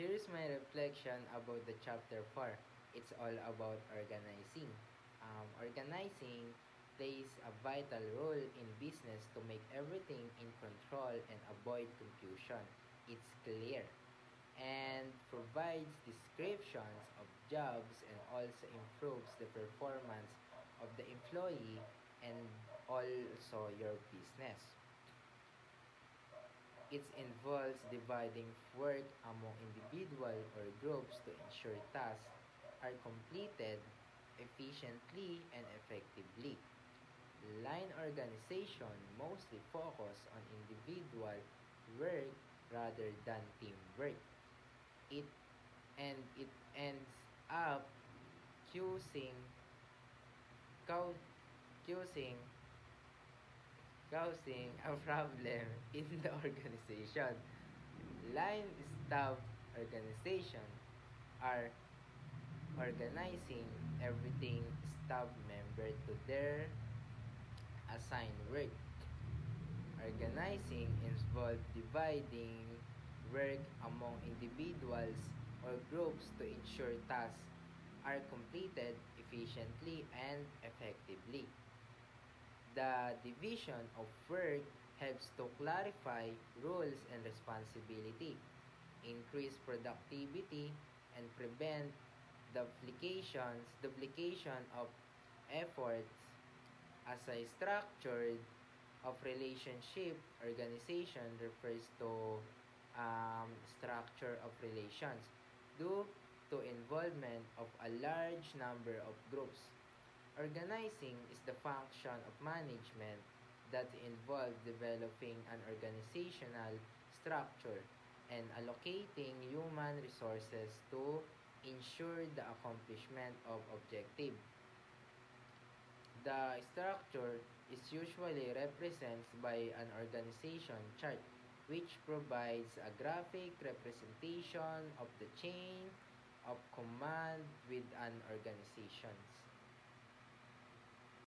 Here's my reflection about the chapter 4. It's all about organizing. Organizing plays a vital role in business to make everything in control and avoid confusion. It's clear and provides descriptions of jobs and also improves the performance of the employee and also your business. It involves dividing work among individual or groups to ensure tasks are completed efficiently and effectively. Line organization mostly focus on individual work rather than teamwork. It it ends up causing cau- causing causing a problem in the organization. Line staff organization are organizing everything staff member to their assigned work. Organizing involves dividing work among individuals or groups to ensure tasks are completed efficiently and effectively. The division of work helps to clarify roles and responsibility, increase productivity, and prevent duplication of efforts. As a structured of relationship organization refers to structure of relations due to involvement of a large number of groups. Organizing is the function of management that involves developing an organizational structure and allocating human resources to ensure the accomplishment of objective. The structure is usually represented by an organization chart which provides a graphic representation of the chain of command with an organization.